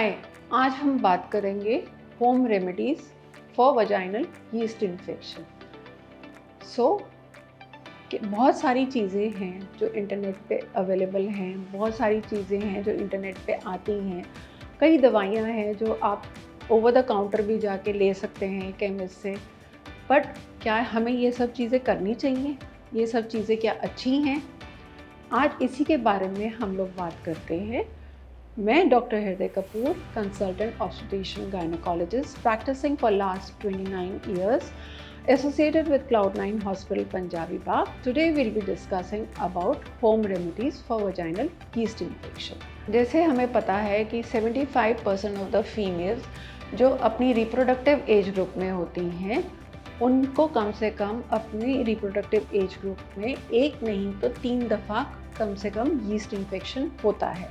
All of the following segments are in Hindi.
हाय, आज हम बात करेंगे home remedies for vaginal yeast infection. So बहुत सारी चीज़ें हैं जो इंटरनेट पे अवेलेबल हैं, बहुत सारी चीज़ें हैं जो इंटरनेट पे आती हैं। कई दवाइयाँ हैं जो आप ओवर द काउंटर भी जाके ले सकते हैं केमिस्ट से। बट क्या हमें ये सब चीज़ें करनी चाहिए? ये सब चीज़ें क्या अच्छी हैं? आज इसी के बारे में हम लोग बात करते हैं। मैं doctor Hriday Kapoor, consultant obstetrician gynaecologist, practising for last 29 years, associated with Cloud9 Hospital, Punjabi Bagh. Today we'll be discussing about home remedies for vaginal yeast infection. जैसे हमें पता है कि 75% ऑफ द फीमेल्स जो अपनी रिप्रोडक्टिव एज ग्रुप में होती हैं, उनको कम से कम अपनी रिप्रोडक्टिव एज ग्रुप में एक नहीं तो 3 दफ़ा कम से कम यीस्ट इन्फेक्शन होता है।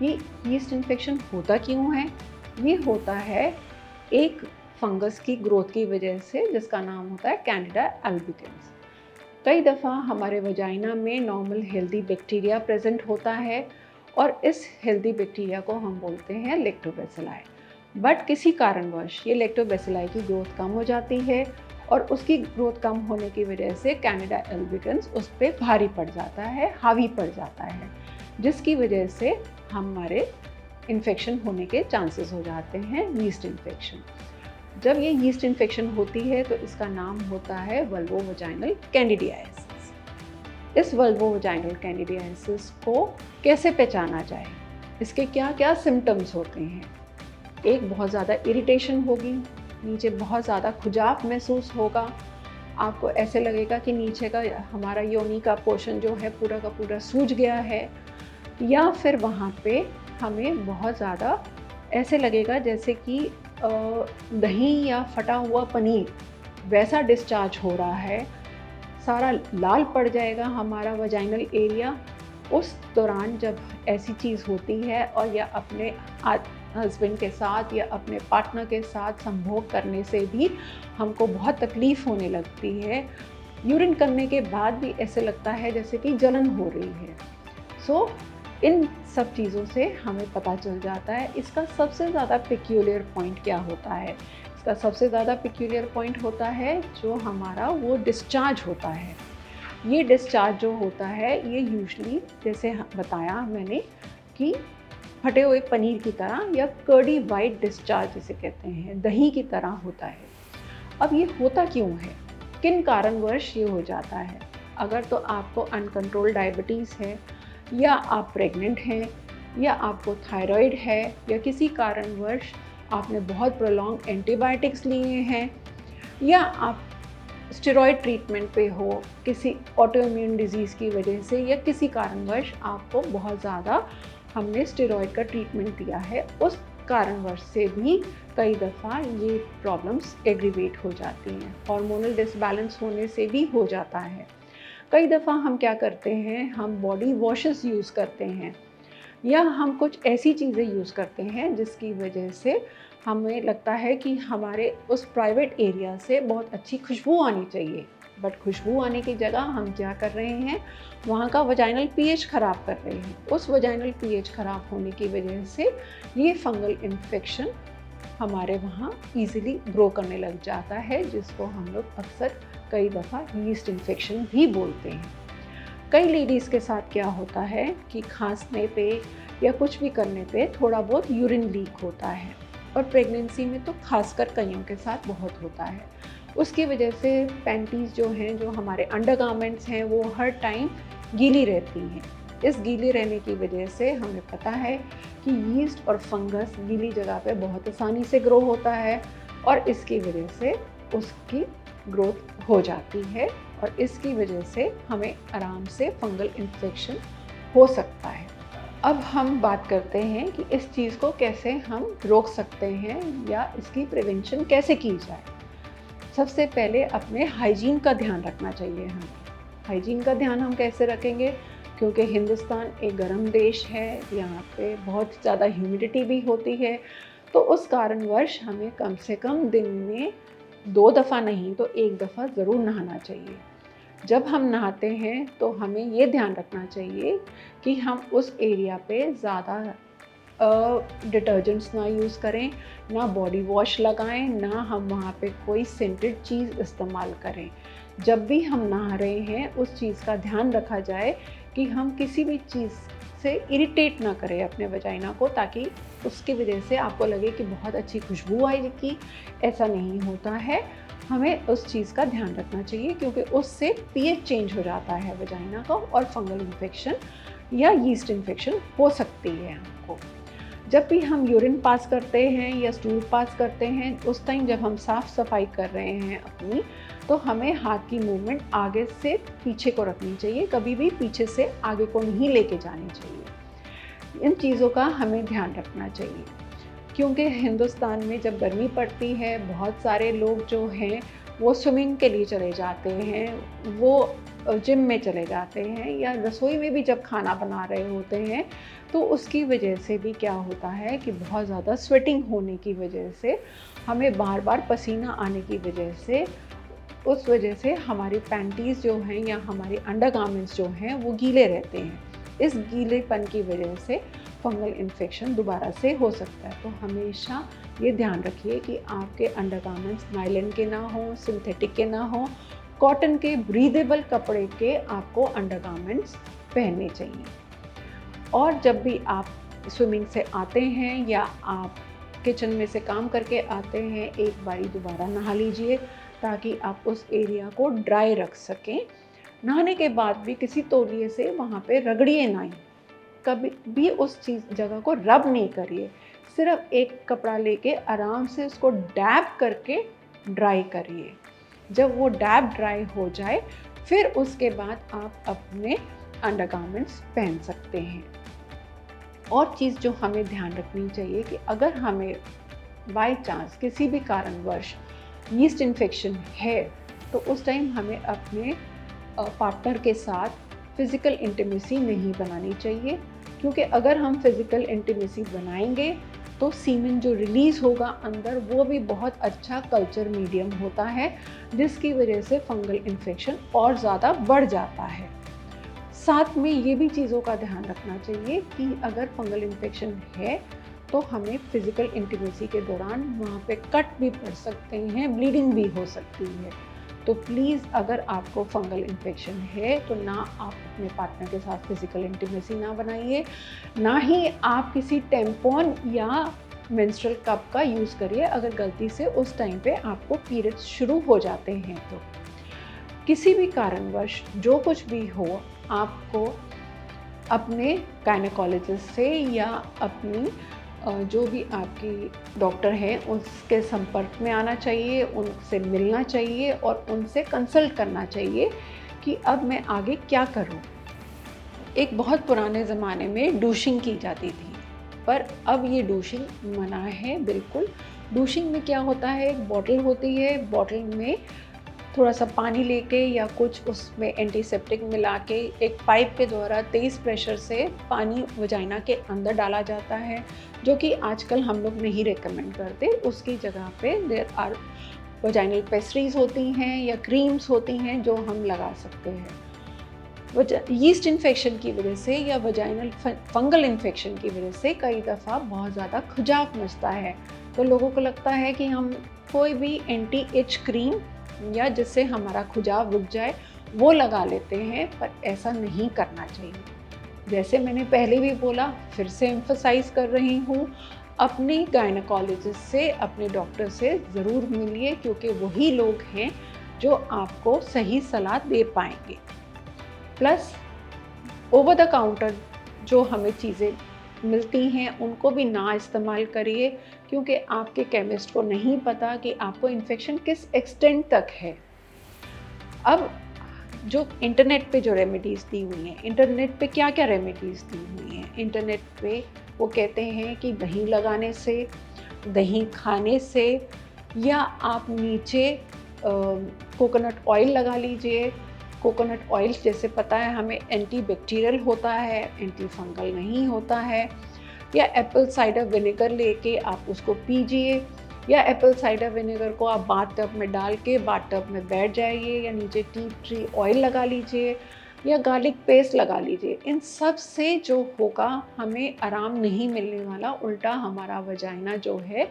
ये यीस्ट इन्फेक्शन होता क्यों है? ये होता है एक फंगस की ग्रोथ की वजह से, जिसका नाम होता है कैंडिडा अल्बिकेंस। कई दफ़ा हमारे वजाइना में नॉर्मल हेल्दी बैक्टीरिया प्रेजेंट होता है और इस हेल्दी बैक्टीरिया को हम बोलते हैं लैक्टोबैसिलाई। बट किसी कारणवश ये लैक्टोबैसिलाई की ग्रोथ कम हो जाती है और उसकी ग्रोथ कम होने की वजह से कैंडिडा अल्बिकेंस उस पर भारी पड़ जाता है, हावी पड़ जाता है, जिसकी वजह से हमारे इन्फेक्शन होने के चांसेस हो जाते हैं, यीस्ट इन्फेक्शन। जब ये यीस्ट इन्फेक्शन होती है तो इसका नाम होता है वल्वोवजाइनल कैंडिडियासिस। इस वल्वोवजाइनल कैंडिडियासिस को कैसे पहचाना जाए? इसके क्या क्या सिम्टम्स होते हैं? एक, बहुत ज़्यादा इरिटेशन होगी, नीचे बहुत ज़्यादा खुजाव महसूस होगा, आपको ऐसे लगेगा कि नीचे का हमारा योनि का पोर्शन जो है पूरा का पूरा सूज गया है, या फिर वहाँ पे हमें बहुत ज़्यादा ऐसे लगेगा जैसे कि दही या फटा हुआ पनीर वैसा डिस्चार्ज हो रहा है, सारा लाल पड़ जाएगा हमारा वजाइनल एरिया। उस दौरान जब ऐसी चीज़ होती है और या अपने हस्बैंड के साथ या अपने पार्टनर के साथ संभोग करने से भी हमको बहुत तकलीफ़ होने लगती है। यूरिन करने के बाद भी ऐसे लगता है जैसे कि जलन हो रही है। सो इन सब चीज़ों से हमें पता चल जाता है। इसका सबसे ज़्यादा पेक्यूलियर पॉइंट क्या होता है? इसका सबसे ज़्यादा पेक्यूलियर पॉइंट होता है जो हमारा वो डिस्चार्ज होता है। ये डिस्चार्ज जो होता है ये यूजुअली, जैसे बताया मैंने, कि फटे हुए पनीर की तरह या कर्डी वाइट डिस्चार्ज जिसे कहते हैं, दही की तरह होता है। अब ये होता क्यों है? किन कारणवश ये हो जाता है? अगर तो आपको अनकंट्रोल्ड डायबिटीज़ है, या आप प्रेग्नेंट हैं, या आपको थायराइड है, या किसी कारणवश आपने बहुत प्रोलॉन्ग एंटीबायोटिक्स लिए हैं, या आप स्टेरॉयड ट्रीटमेंट पे हो किसी ऑटोइम्यून डिजीज़ की वजह से, या किसी कारणवश आपको बहुत ज़्यादा हमने स्टेरॉयड का ट्रीटमेंट दिया है, उस कारणवश से भी कई दफ़ा ये प्रॉब्लम्स एग्रीवेट हो जाती हैं। हार्मोनल डिसबैलेंस होने से भी हो जाता है। कई दफ़ा हम क्या करते हैं, हम बॉडी वॉशेस यूज़ करते हैं, या हम कुछ ऐसी चीज़ें यूज़ करते हैं जिसकी वजह से हमें लगता है कि हमारे उस प्राइवेट एरिया से बहुत अच्छी खुशबू आनी चाहिए। बट खुशबू आने की जगह हम क्या कर रहे हैं, वहाँ का वजाइनल पीएच ख़राब कर रहे हैं। उस वजाइनल पीएच ख़राब होने की वजह से ये फंगल इन्फेक्शन हमारे वहाँ ईज़िली ग्रो करने लग जाता है, जिसको हम लोग अक्सर कई दफ़ा यीस्ट इन्फेक्शन भी बोलते हैं। कई लेडीज़ के साथ क्या होता है कि खांसने पे या कुछ भी करने पे थोड़ा बहुत यूरिन लीक होता है, और प्रेगनेंसी में तो खासकर कईयों के साथ बहुत होता है। उसकी वजह से पैंटीज़ जो हैं, जो हमारे अंडरगारमेंट्स हैं, वो हर टाइम गीली रहती हैं। इस गीले रहने की वजह से हमें पता है कि यीस्ट और फंगस गीली जगह पे बहुत आसानी से ग्रो होता है, और इसकी वजह से उसकी ग्रोथ हो जाती है, और इसकी वजह से हमें आराम से फंगल इन्फेक्शन हो सकता है। अब हम बात करते हैं कि इस चीज़ को कैसे हम रोक सकते हैं या इसकी प्रिवेंशन कैसे की जाए। सबसे पहले अपने हाइजीन का ध्यान रखना चाहिए हमें। हाइजीन का ध्यान हम कैसे रखेंगे? क्योंकि हिंदुस्तान एक गर्म देश है, यहाँ पे बहुत ज़्यादा ह्यूमिडिटी भी होती है, तो उस कारणवश हमें कम से कम दिन में 2 दफ़ा नहीं तो 1 दफ़ा ज़रूर नहाना चाहिए। जब हम नहाते हैं तो हमें ये ध्यान रखना चाहिए कि हम उस एरिया पे ज़्यादा डिटर्जेंट्स ना यूज़ करें, ना बॉडी वॉश लगाएं, ना हम वहाँ पे कोई सेंटेड चीज़ इस्तेमाल करें। जब भी हम नहा रहे हैं उस चीज़ का ध्यान रखा जाए कि हम किसी भी चीज़ से इरिटेट ना करें अपने वजाइना को, ताकि उसकी वजह से आपको लगे कि बहुत अच्छी खुशबू आएगी। ऐसा नहीं होता है, हमें उस चीज़ का ध्यान रखना चाहिए क्योंकि उससे पीएच चेंज हो जाता है वजाइना का और फंगल इन्फेक्शन या यीस्ट इन्फेक्शन हो सकती है हमको। जब भी हम यूरिन पास करते हैं या स्टूल पास करते हैं, उस टाइम जब हम साफ़ सफाई कर रहे हैं अपनी, तो हमें हाथ की मूवमेंट आगे से पीछे को रखनी चाहिए, कभी भी पीछे से आगे को नहीं लेके जानी चाहिए। इन चीज़ों का हमें ध्यान रखना चाहिए क्योंकि हिंदुस्तान में जब गर्मी पड़ती है, बहुत सारे लोग जो हैं वो स्विमिंग के लिए चले जाते हैं, वो जिम में चले जाते हैं, या रसोई में भी जब खाना बना रहे होते हैं तो उसकी वजह से भी क्या होता है कि बहुत ज़्यादा स्वेटिंग होने की वजह से, हमें बार बार पसीना आने की वजह से, उस वजह से हमारी पैंटीज़ जो हैं या हमारे अंडरगारमेंट्स जो हैं वो गीले रहते हैं। इस गीलेपन की वजह से फंगल इन्फेक्शन दोबारा से हो सकता है। तो हमेशा ये ध्यान रखिए कि आपके अंडरगारमेंट्स नायलॉन के ना हों, सिंथेटिक के ना हों, कॉटन के ब्रीदेबल कपड़े के आपको अंडरगारमेंट्स पहनने चाहिए। और जब भी आप स्विमिंग से आते हैं या आप किचन में से काम करके आते हैं, एक बारी दोबारा नहा लीजिए ताकि आप उस एरिया को ड्राई रख सकें। नहाने के बाद भी किसी तौलिए से वहाँ पे रगड़िए नहीं, कभी भी उस जगह को रब नहीं करिए, सिर्फ एक कपड़ा लेके आराम से उसको डैब करके ड्राई करिए। जब वो डैब ड्राई हो जाए फिर उसके बाद आप अपने अंडरगारमेंट्स पहन सकते हैं। और चीज़ जो हमें ध्यान रखनी चाहिए कि अगर हमें बाय चांस किसी भी कारणवश यीस्ट इन्फेक्शन है तो उस टाइम हमें अपने पार्टनर के साथ फ़िज़िकल इंटीमेसी नहीं बनानी चाहिए, क्योंकि अगर हम फ़िज़िकल इंटीमेसी बनाएंगे तो सीमेन जो रिलीज़ होगा अंदर वो भी बहुत अच्छा कल्चर मीडियम होता है, जिसकी वजह से फंगल इन्फेक्शन और ज़्यादा बढ़ जाता है। साथ में ये भी चीज़ों का ध्यान रखना चाहिए कि अगर फंगल इन्फेक्शन है तो हमें फ़िज़िकल इंटीमेसी के दौरान वहाँ पे कट भी पड़ सकते हैं, ब्लीडिंग भी हो सकती है। तो प्लीज़ अगर आपको फंगल इन्फेक्शन है तो ना आप अपने पार्टनर के साथ फ़िज़िकल इंटीमेसी ना बनाइए, ना ही आप किसी टैम्पॉन या मेंस्ट्रुअल कप का यूज़ करिए अगर गलती से उस टाइम पे आपको पीरियड्स शुरू हो जाते हैं। तो किसी भी कारणवश जो कुछ भी हो, आपको अपने गायनेकोलॉजिस्ट से या अपनी जो भी आपकी डॉक्टर है उसके संपर्क में आना चाहिए, उनसे मिलना चाहिए और उनसे कंसल्ट करना चाहिए कि अब मैं आगे क्या करूं। एक बहुत पुराने ज़माने में डूशिंग की जाती थी, पर अब ये डूशिंग मना है बिल्कुल। डूशिंग में क्या होता है, एक बॉटल होती है, बॉटल में थोड़ा सा पानी लेके या कुछ उसमें एंटीसेप्टिक मिला के एक पाइप के द्वारा तेज़ प्रेशर से पानी वजाइना के अंदर डाला जाता है, जो कि आजकल हम लोग नहीं रेकमेंड करते। उसकी जगह पे देयर आर वजाइनल पेस्ट्रीज होती हैं या क्रीम्स होती हैं जो हम लगा सकते हैं। यीस्ट इन्फेक्शन की वजह से या वजाइनल फंगल इन्फेक्शन की वजह से कई दफ़ा बहुत ज़्यादा खुजाव मचता है, तो लोगों को लगता है कि हम कोई भी एंटी इच क्रीम या जिससे हमारा खुजाव रुक जाए वो लगा लेते हैं, पर ऐसा नहीं करना चाहिए। जैसे मैंने पहले भी बोला, फिर से एम्फसाइज़ कर रही हूँ, अपने गायनेकोलॉजिस्ट से, अपने डॉक्टर से ज़रूर मिलिए, क्योंकि वही लोग हैं जो आपको सही सलाह दे पाएंगे। प्लस ओवर द काउंटर जो हमें चीज़ें मिलती हैं उनको भी ना इस्तेमाल करिए, क्योंकि आपके केमिस्ट को नहीं पता कि आपको इन्फेक्शन किस एक्सटेंट तक है। अब जो इंटरनेट पे जो रेमेडीज़ दी हुई हैं, इंटरनेट पे क्या क्या रेमेडीज़ दी हुई हैं, इंटरनेट पे वो कहते हैं कि दही लगाने से, दही खाने से, या आप नीचे कोकोनट ऑयल लगा लीजिए। कोकोनट ऑयल जैसे पता है हमें एंटी बैक्टीरियल होता है, एंटी फंगल नहीं होता है। या एप्पल साइडर विनेगर लेके आप उसको पीजिए, या एप्पल साइडर विनेगर को आप बाथ टब में डाल के बाथ टब में बैठ जाइए, या नीचे टी ट्री ऑयल लगा लीजिए, या गार्लिक पेस्ट लगा लीजिए। इन सब से जो होगा हमें आराम नहीं मिलने वाला, उल्टा हमारा वजाइना जो है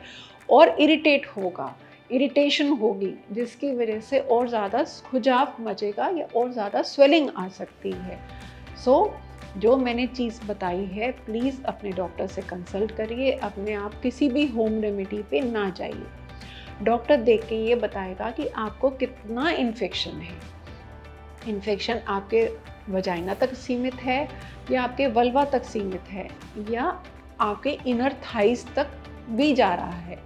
और इरिटेट होगा, इरिटेशन होगी, जिसकी वजह से और ज़्यादा खुजाव मचेगा या और ज़्यादा स्वेलिंग आ सकती है। जो मैंने चीज़ बताई है, प्लीज़ अपने डॉक्टर से कंसल्ट करिए, अपने आप किसी भी होम रेमेडी पे ना जाइए। डॉक्टर देख के ये बताएगा कि आपको कितना इन्फेक्शन है। इन्फेक्शन आपके वजाइना तक सीमित है या आपके वल्वा तक सीमित है या आपके इनर थाइस तक भी जा रहा है।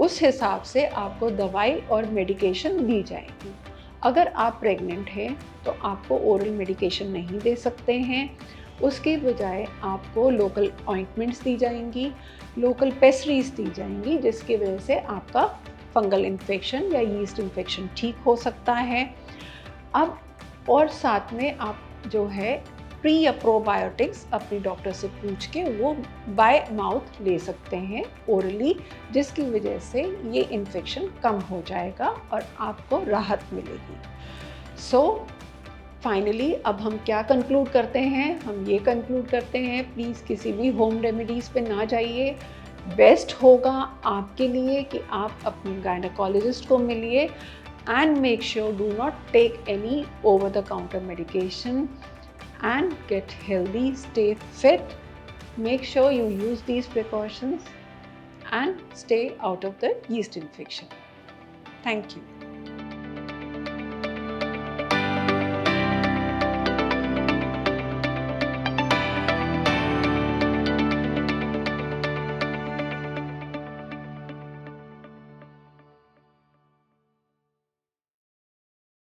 उस हिसाब से आपको दवाई और मेडिकेशन दी जाएगी। अगर आप प्रेग्नेंट हैं तो आपको ओरल मेडिकेशन नहीं दे सकते हैं, उसके बजाय आपको लोकल ऑइंटमेंट्स दी जाएंगी, लोकल पेस्ट्रीज दी जाएंगी, जिसकी वजह से आपका फंगल इन्फेक्शन या यीस्ट इन्फेक्शन ठीक हो सकता है। अब और साथ में आप जो है प्री या प्रोबायोटिक्स अपने डॉक्टर से पूछ के वो बाय माउथ ले सकते हैं ओरली, जिसकी वजह से ये इन्फेक्शन कम हो जाएगा और आपको राहत मिलेगी। फाइनली अब हम क्या कंक्लूड करते हैं? हम ये कंक्लूड करते हैं, प्लीज़ किसी भी होम रेमेडीज़ पे ना जाइए। बेस्ट होगा आपके लिए कि आप अपने गायनेकोलॉजिस्ट को मिलिए and make sure do not take any over the counter medication and get healthy, stay fit, make sure you use these precautions and stay out of the yeast infection. Thank you.